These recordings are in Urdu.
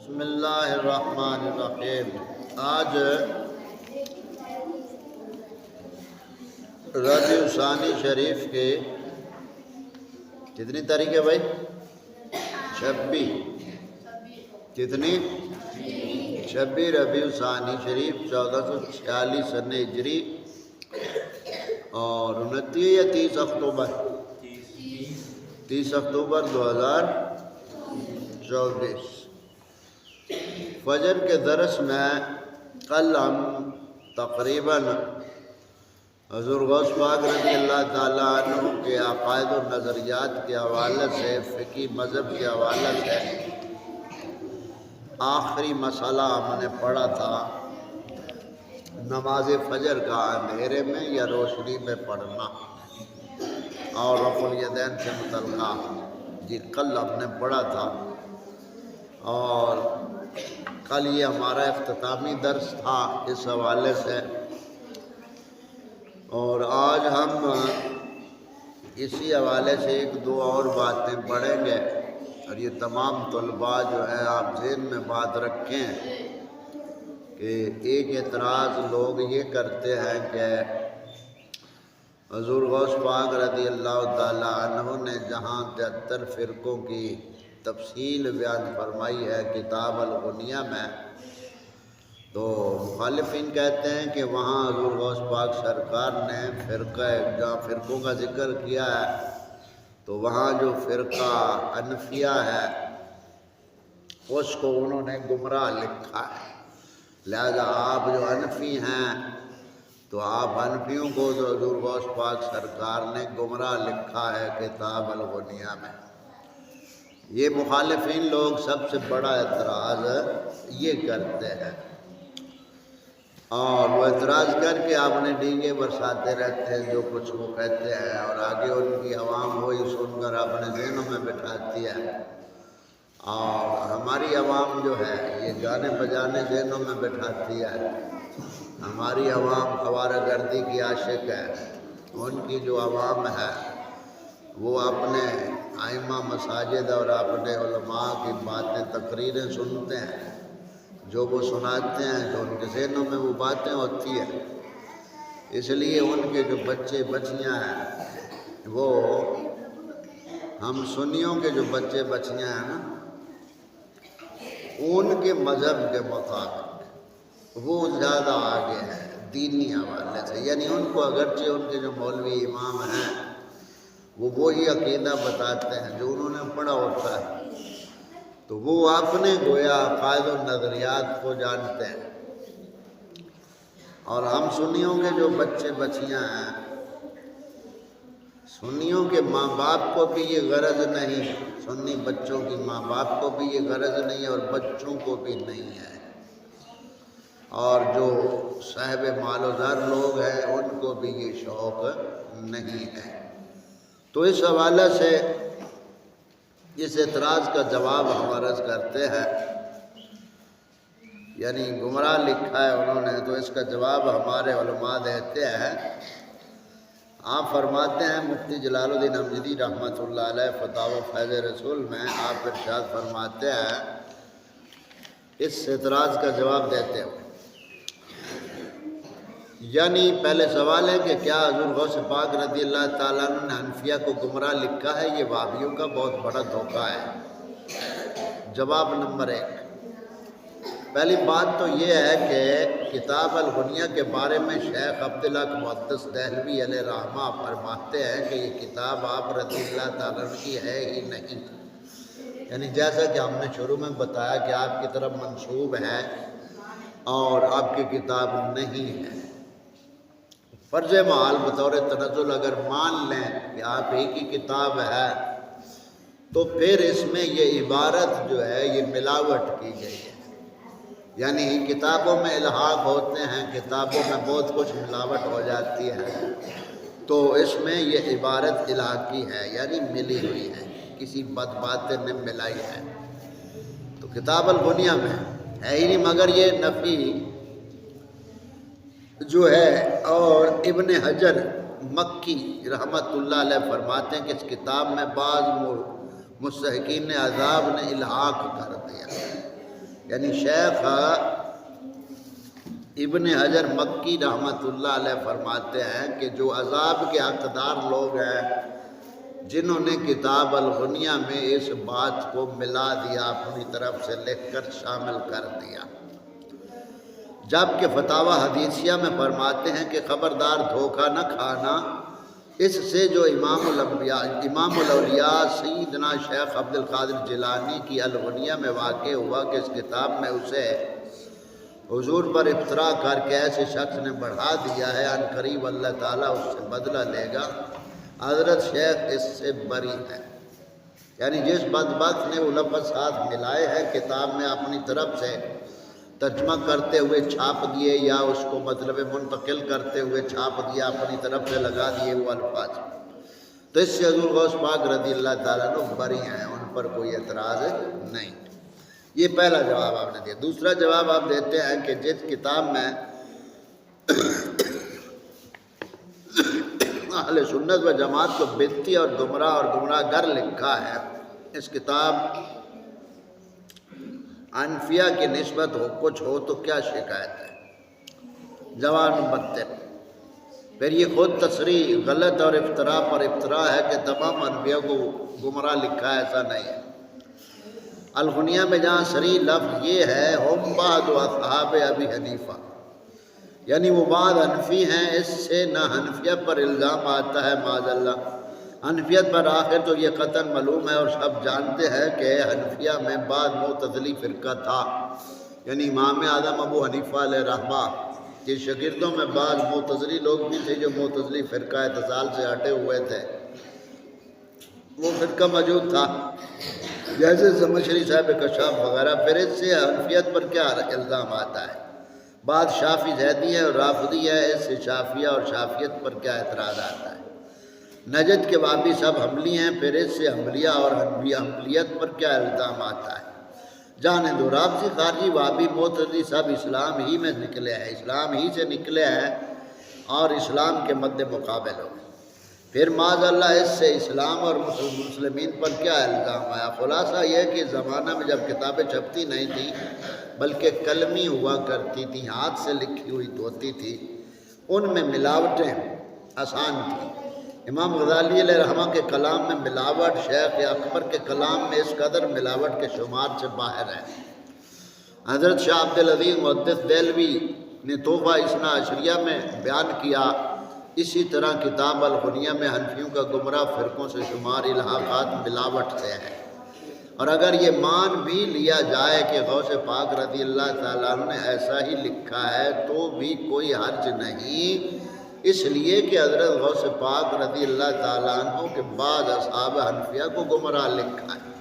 بسم اللہ الرحمن الرحیم۔ آج ربیع الثانی شریف کے کتنی تاریخ ہے بھائی؟ 26 کتنی؟ 26 ربیع الثانی شریف 1446 سن ہجری اور 29 یا 30 اکتوبر 30 اکتوبر 2024۔ فجر کے درس میں کل ہم تقریباً حضور غوث پاک رضی اللہ تعالیٰ عنہ کے عقائد و نظریات کے حوالے سے، فقہی مذہب کے حوالے سے آخری مسئلہ ہم نے پڑھا تھا، نماز فجر کا اندھیرے میں یا روشنی میں پڑھنا اور رفع الیدین سے متعلقہ جی کل ہم نے پڑھا تھا، اور کل یہ ہمارا اختتامی درس تھا اس حوالے سے، اور آج ہم اسی حوالے سے ایک دو اور باتیں پڑھیں گے، اور یہ تمام طلباء جو ہے آپ ذہن میں بات رکھیں کہ ایک اعتراض لوگ یہ کرتے ہیں کہ حضور غوث پاک رضی اللہ تعالیٰ عنہ نے جہاں 73 فرقوں کی تفصیل بیان فرمائی ہے کتاب الغنیہ میں، تو مخالفین کہتے ہیں کہ وہاں حضور غوث پاک سرکار نے جہاں فرقوں کا ذکر کیا ہے تو وہاں جو فرقہ حنفیہ ہے اس کو انہوں نے گمراہ لکھا ہے، لہذا آپ جو حنفی ہیں تو آپ حنفیوں کو تو حضور غوث پاک سرکار نے گمراہ لکھا ہے کتاب الغنیہ میں۔ یہ مخالفین لوگ سب سے بڑا اعتراض یہ کرتے ہیں، اور وہ اعتراض کر کے آپ نے ڈینگے برساتے رہتے ہیں جو کچھ وہ کہتے ہیں، اور آگے ان کی عوام وہی سن کر اپنے ذہنوں میں بٹھاتی ہے، اور ہماری عوام جو ہے یہ گانے بجانے ذہنوں میں بٹھاتی ہے۔ ہماری عوام خوارہ گردی کی عاشق ہے، ان کی جو عوام ہے وہ اپنے ائمہ مساجد اور اپنے علماء کی باتیں تقریریں سنتے ہیں، جو وہ سناتے ہیں تو ان کے ذہنوں میں وہ باتیں ہوتی ہیں، اس لیے ان کے جو بچے بچیاں ہیں وہ ہم سنیوں کے جو بچے بچیاں ہیں نا ان کے مذہب کے مطابق وہ زیادہ آگے ہیں دینی حوالے سے، یعنی ان کو اگرچہ ان کے جو مولوی امام ہیں وہ وہی عقیدہ بتاتے ہیں جو انہوں نے پڑھا ہوتا ہے، تو وہ اپنے گویا عقائد و نظریات کو جانتے ہیں، اور ہم سنیوں کے جو بچے بچیاں ہیں، سنیوں کے ماں باپ کو بھی یہ غرض نہیں، سنی بچوں کی ماں باپ کو بھی یہ غرض نہیں اور بچوں کو بھی نہیں ہے، اور جو صاحب مال و زر لوگ ہیں ان کو بھی یہ شوق نہیں ہے۔ تو اس حوالے سے اس اعتراض کا جواب ہم عرض کرتے ہیں، یعنی گمراہ لکھا ہے انہوں نے، تو اس کا جواب ہمارے علماء دیتے ہیں۔ آپ فرماتے ہیں مفتی جلال الدین امجدی رحمۃ اللہ علیہ فتاوی فیض رسول میں آپ ارشاد فرماتے ہیں اس اعتراض کا جواب دیتے ہیں، یعنی پہلے سوال ہے کہ کیا حضور غوث پاک رضی اللہ تعالیٰ عنہ نے حنفیہ کو گمراہ لکھا ہے؟ یہ وہابیوں کا بہت بڑا دھوکہ ہے۔ جواب نمبر 1، پہلی بات تو یہ ہے کہ کتاب الغنیہ کے بارے میں شیخ عبدالحق محدث دہلوی علیہ رحمہ فرماتے ہیں کہ یہ کتاب آپ رضی اللہ تعالیٰ عنہ کی ہے ہی نہیں، یعنی جیسا کہ ہم نے شروع میں بتایا کہ آپ کی طرف منسوب ہے اور آپ کی کتاب نہیں ہے۔ فرض محال بطور تنزل اگر مان لیں کہ آپ ہی کی کتاب ہے تو پھر اس میں یہ عبارت جو ہے یہ ملاوٹ کی گئی ہے، یعنی کتابوں میں الحاق ہوتے ہیں، کتابوں میں بہت کچھ ملاوٹ ہو جاتی ہے، تو اس میں یہ عبارت الحاقی ہے، یعنی ملی ہوئی ہے، کسی بدباطن نے ملائی ہے، تو کتاب الغنیہ میں ہے ہی نہیں، مگر یہ نفی جو ہے۔ اور ابن حجر مکی رحمت اللہ علیہ فرماتے ہیں کہ اس کتاب میں بعض مستحقین عذاب نے الحاق کر دیا، یعنی شیخ ابن حجر مکی رحمۃ اللہ علیہ فرماتے ہیں کہ جو عذاب کے حقدار لوگ ہیں جنہوں نے کتاب الغنیہ میں اس بات کو ملا دیا، اپنی طرف سے لکھ کر شامل کر دیا، جبکہ فتاوی حدیثیہ میں فرماتے ہیں کہ خبردار دھوکہ نہ کھانا اس سے جو امام الاولیاء سیدنا شیخ عبد القادر جیلانی کی الغنیہ میں واقع ہوا کہ اس کتاب میں اسے حضور پر افترا کر کے ایسے شخص نے بڑھا دیا ہے، ان قریب اللہ تعالیٰ اس سے بدلہ لے گا۔ حضرت شیخ اس سے بری ہے، یعنی جس بدبخت نے وہ لفظ ساتھ ملائے ہیں کتاب میں اپنی طرف سے ترجمہ کرتے ہوئے چھاپ دیے، یا اس کو مطلب منتقل کرتے ہوئے چھاپ دیا، اپنی طرف سے لگا دیے وہ الفاظ، تو اس سے حضور غوث پاک رضی اللہ تعالیٰ عنہ بری ہیں، ان پر کوئی اعتراض نہیں۔ یہ پہلا جواب آپ نے دیا۔ دوسرا جواب آپ دیتے ہیں کہ جس کتاب میں اہل سنت و جماعت کو بدعتی اور گمراہ گر لکھا ہے، اس کتاب حنفیہ کی نسبت ہو کچھ ہو تو کیا شکایت ہے؟ جواب نمبر 3، پھر یہ خود تصریح غلط اور افطرا پر افطرا ہے کہ تمام حنفیہ کو گمراہ لکھا ہے، ایسا نہیں ہے۔ الغنیہ میں جہاں صریح لفظ یہ ہے ہم بعض اصحاب ابی حنیفہ، یعنی وہ بعض حنفی ہیں، اس سے نہ حنفیت پر الزام آتا ہے معاذ اللہ۔ حنفیت پر آخر تو یہ قطعاً معلوم ہے اور سب جانتے ہیں کہ حنفیہ میں بعض معتزلی فرقہ تھا، یعنی امام اعظم ابو حنیفہ علیہ رحمہ کے شاگردوں میں بعض معتزلی لوگ بھی تھے جو معتزلی فرقہ اعتزال سے ہٹے ہوئے تھے، وہ فرقہ موجود تھا، جیسے زمخشری صاحب کشاف وغیرہ۔ پھر اس سے حنفیت پر کیا الزام آتا ہے؟ بعض شافعی زیدی ہے اور رافضی ہے، اس سے شافعیہ اور شافعیت پر کیا اعتراض آتا ہے؟ نجد کے وہابی سب حنبلی ہیں، پھر اس سے حنبلیہ اور حنبلیت پر کیا الزام آتا ہے؟ جانے دو، رافضی خارجی وہابی معتزلی سب اسلام ہی میں نکلے ہیں، اسلام ہی سے نکلے ہیں اور اسلام کے مد مقابل ہو۔ پھر معاذ اللہ اس سے اسلام اور مسلمین پر کیا الزام آیا؟ خلاصہ یہ کہ زمانہ میں جب کتابیں چھپتی نہیں تھیں بلکہ قلمی ہوا کرتی تھیں، ہاتھ سے لکھی ہوئی ہوتی تھی، ان میں ملاوٹیں آسان تھیں۔ امام غزالی علیہ رحمہ کے کلام میں ملاوٹ شیخ اکبر کے کلام میں اس قدر ملاوٹ کے شمار سے باہر ہے۔ حضرت شاہ عبد العزیز محدث دہلوی نے تحفہ اثنا عشریہ میں بیان کیا، اسی طرح کتاب الغنیہ میں حنفیوں کا گمراہ فرقوں سے شمار الحاقات ملاوٹ سے ہے۔ اور اگر یہ مان بھی لیا جائے کہ غوث پاک رضی اللہ تعالیٰ عنہ نے ایسا ہی لکھا ہے تو بھی کوئی حرج نہیں، اس لیے کہ حضرت غوث پاک رضی اللہ تعالیٰ عنہ کے بعد اصحاب حنفیہ کو گمراہ لکھا ہے،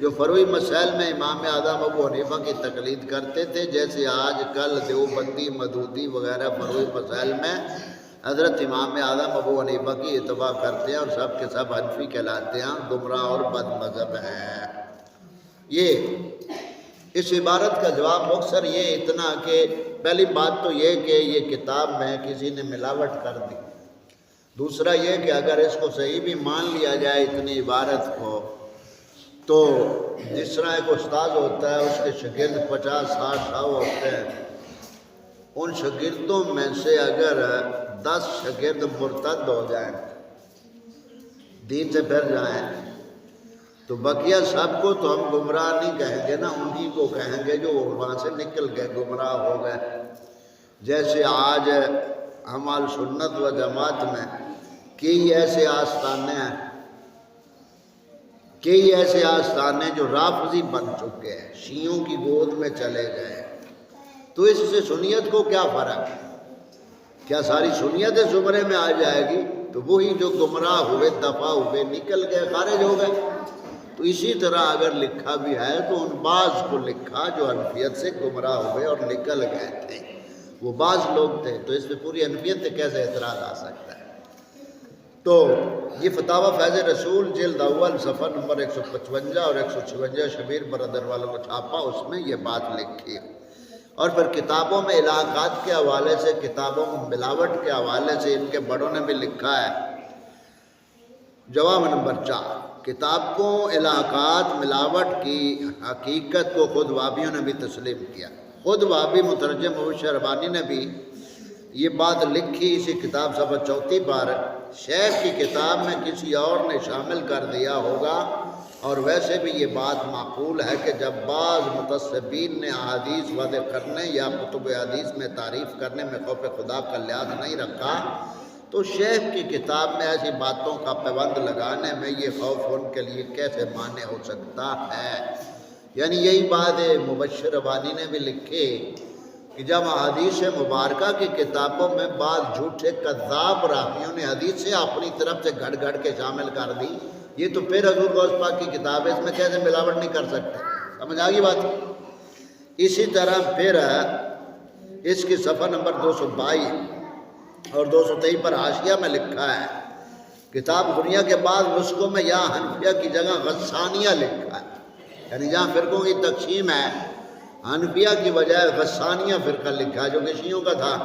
جو فروعی مسائل میں امام اعظم ابو حنیفہ کی تقلید کرتے تھے، جیسے آج کل دیوبندی مودودی وغیرہ فروعی مسائل میں حضرت امام اعظم ابو حنیفہ کی اتباع کرتے ہیں اور سب کے سب حنفی کہلاتے ہیں، گمراہ اور بد مذہب ہیں۔ یہ اس عبارت کا جواب مختصر یہ اتنا کہ پہلی بات تو یہ کہ یہ کتاب میں کسی نے ملاوٹ کر دی، دوسرا یہ کہ اگر اس کو صحیح بھی مان لیا جائے اتنی عبارت کو، تو جس طرح ایک استاد ہوتا ہے اس کے شاگرد 50-60 ہوتے ہیں، ان شاگردوں میں سے اگر 10 شاگرد مرتد ہو جائیں، دین سے پھر جائیں، تو بقیہ سب کو تو ہم گمراہ نہیں کہیں گے نا، انہی کو کہیں گے جو وہاں سے نکل گئے، گمراہ ہو گئے۔ جیسے آج ہمارے سنت و جماعت میں کئی ایسے آستانے جو رافضی بن چکے ہیں، شیعوں کی گود میں چلے گئے، تو اس سے سنیت کو کیا فرق ہے؟ کیا ساری سنیت زمرے میں آ جائے گی؟ تو وہی جو گمراہ ہوئے، دفع ہوئے، نکل گئے، خارج ہو گئے۔ تو اسی طرح اگر لکھا بھی ہے تو ان بعض کو لکھا جو حنفیت سے گمراہ ہوئے اور نکل گئے تھے، وہ بعض لوگ تھے، تو اس پہ پوری حنفیت سے کیسے اعتراض آ سکتا ہے؟ تو یہ فتاوی فیض رسول جلد اول صفحہ نمبر 155 اور 156 شبیر برادر والوں کو چھاپا، اس میں یہ بات لکھی۔ اور پھر کتابوں میں علاقات کے حوالے سے، کتابوں میں ملاوٹ کے حوالے سے ان کے بڑوں نے بھی لکھا ہے۔ جواب نمبر 4، کتابوں علاقات ملاوٹ کی حقیقت کو خود وہابیوں نے بھی تسلیم کیا. خود وہابی مترجم مبشر ربانی نے بھی یہ بات لکھی اسی کتاب صفحہ 34 پر. شیخ کی کتاب میں کسی اور نے شامل کر دیا ہوگا، اور ویسے بھی یہ بات معقول ہے کہ جب بعض متصبین نے احادیث وضع کرنے یا کتب حدیث میں تعریف کرنے میں خوف خدا کا لحاظ نہیں رکھا، تو شیخ کی کتاب میں ایسی باتوں کا پیوند لگانے میں یہ خوف ان کے لیے کیسے مانع ہو سکتا ہے. یعنی یہی بات مبشر ربانی نے بھی لکھی کہ جب حدیث مبارکہ کی کتابوں میں بعض جھوٹے کذاب راویوں نے حدیثیں اپنی طرف سے گھڑ گھڑ کے شامل کر دی، یہ تو پھر حضور غوث پاک کی کتاب ہے، اس میں کیسے ملاوٹ نہیں کر سکتے. سمجھ آ گئی بات. اسی طرح پھر اس کی صفحہ نمبر 222 اور 223 پر حاشیہ میں لکھا ہے، کتاب غنیہ کے بعد نسخوں میں یہاں حنفیہ کی جگہ غسانیہ لکھا ہے. یعنی جہاں فرقوں کی تقسیم ہے، حنفیہ کی بجائے غسانیہ فرقہ لکھا ہے جو کہ شیعوں کا تھا.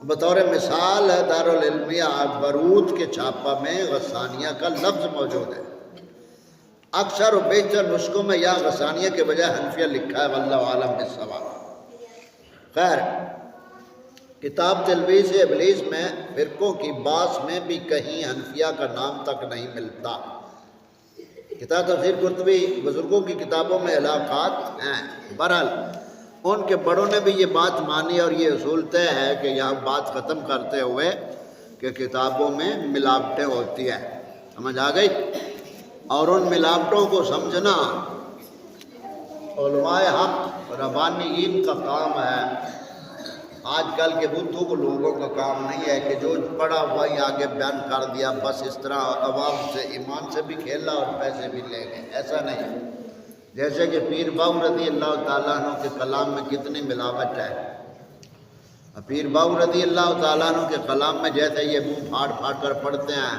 بطور مثال دارالعلمیہ برود کے چھاپہ میں غسانیہ کا لفظ موجود ہے. اکثر و بیشتر نسخوں میں یہاں غسانیہ کے بجائے حنفیہ لکھا ہے، واللہ عالم بالصواب. خیر، کتاب تلبیس ابلیس میں فرقوں کی باس میں بھی کہیں حنفیہ کا نام تک نہیں ملتا. کتاب تفسیر قرطبی بزرگوں کی کتابوں میں علاقات ہیں. بہرحال ان کے بڑوں نے بھی یہ بات مانی، اور یہ اصول طے ہے کہ یہاں بات ختم کرتے ہوئے کہ کتابوں میں ملاوٹیں ہوتی ہیں. سمجھ آ گئی؟ اور ان ملاوٹوں کو سمجھنا علماء حق ربانیین کا کام ہے. آج کل کے بدھوں کو لوگوں کا کام نہیں ہے کہ جو پڑھا وہی آگے بیان کر دیا، بس اس طرح عوام سے ایمان سے بھی کھیلا اور پیسے بھی لے گئے. ایسا نہیں. جیسے کہ پیر باؤ رضی اللہ تعالیٰ عنہ کے کلام میں کتنی ملاوٹ ہے. پیر باؤ رضی اللہ تعالیٰ عنہ کے کلام میں جیسے یہ منہ پھاڑ پھاڑ کر پڑھتے ہیں،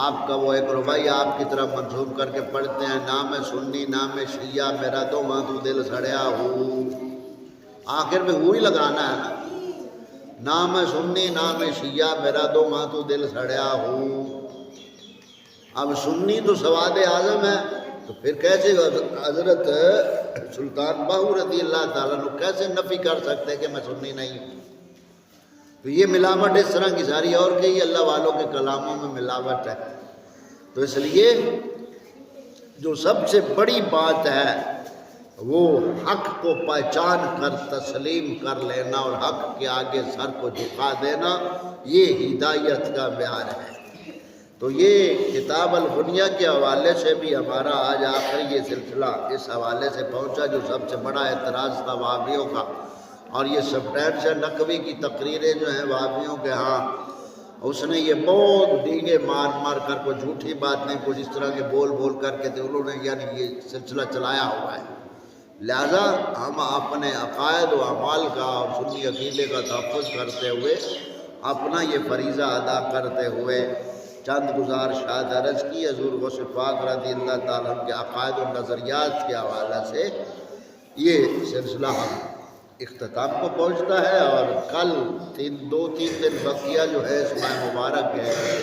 آپ کا وہ ایک ربائی آپ کی طرف منسوب کر کے پڑھتے ہیں، نام سنی نام شیعہ میرا تو ماں تو دل سڑیا ہو. آخر میں وہی لگانا ہے نا، نام سنی نام شیعہ میرا دو ماں تو دل سڑیا ہو. اب سنی تو سواد اعظم ہے، تو پھر کیسے حضرت سلطان باہو رضی اللہ تعالیٰ عنہ کیسے نفی کر سکتے کہ میں سنی نہیں ہوں. تو یہ ملاوٹ اس طرح کی ساری اور کئی اللہ والوں کے کلاموں میں ملاوٹ ہے. تو اس لیے جو سب سے بڑی بات ہے وہ حق کو پہچان کر تسلیم کر لینا اور حق کے آگے سر کو جھکا دینا، یہ ہدایت کا معیار ہے. تو یہ کتاب الغنیہ کے حوالے سے بھی ہمارا آج آخر یہ سلسلہ اس حوالے سے پہنچا جو سب سے بڑا اعتراض تھا وہابیوں کا. اور یہ سفرین سے نقوی کی تقریریں جو ہیں وہابیوں کے ہاں، اس نے یہ بہت ڈینگے مار مار کر کوئی جھوٹی بات نہیں، کچھ اس طرح کے بول بول کر کے انہوں نے یعنی یہ سلسلہ چلایا ہوا ہے. لہذا ہم اپنے عقائد و اعمال کا اور سنی عقیدے کا تحفظ کرتے ہوئے اپنا یہ فریضہ ادا کرتے ہوئے چند گزارشات عرض کی. حضور غوث پاک رضی اللہ تعالیٰ عنہ کے عقائد و نظریات کے حوالے سے یہ سلسلہ ہم اختتام کو پہنچتا ہے، اور کل 2-3 دن بقیہ جو ہے اس ماہ مبارک ہے،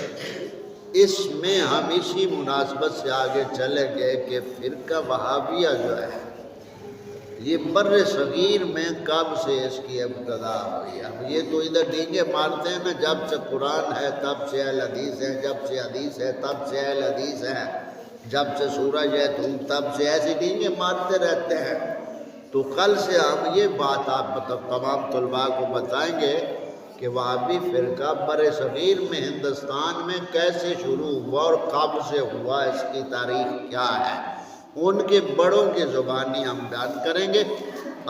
اس میں ہم اسی مناسبت سے آگے چلیں گے کہ فرقہ وہابیہ جو ہے یہ بر صغیر میں کب سے اس کی ابتدا ہوئی. اب یہ تو ادھر ڈینگے مارتے ہیں نا، جب سے قرآن ہے تب سے اہل حدیث ہے، جب سے حدیث ہے تب سے اہل حدیث ہے، جب سے سورج ہے تب سے ایسے ڈینگے مارتے رہتے ہیں. تو کل سے ہم یہ بات آپ تمام طلباء کو بتائیں گے کہ وہابی فرقہ بر صغیر میں ہندوستان میں کیسے شروع ہوا اور کب سے ہوا، اس کی تاریخ کیا ہے، ان کے بڑوں کی زبانی ہم بیان کریں گے.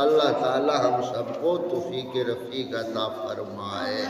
اللہ تعالی ہم سب کو توفیق رفیق عطا فرمائے.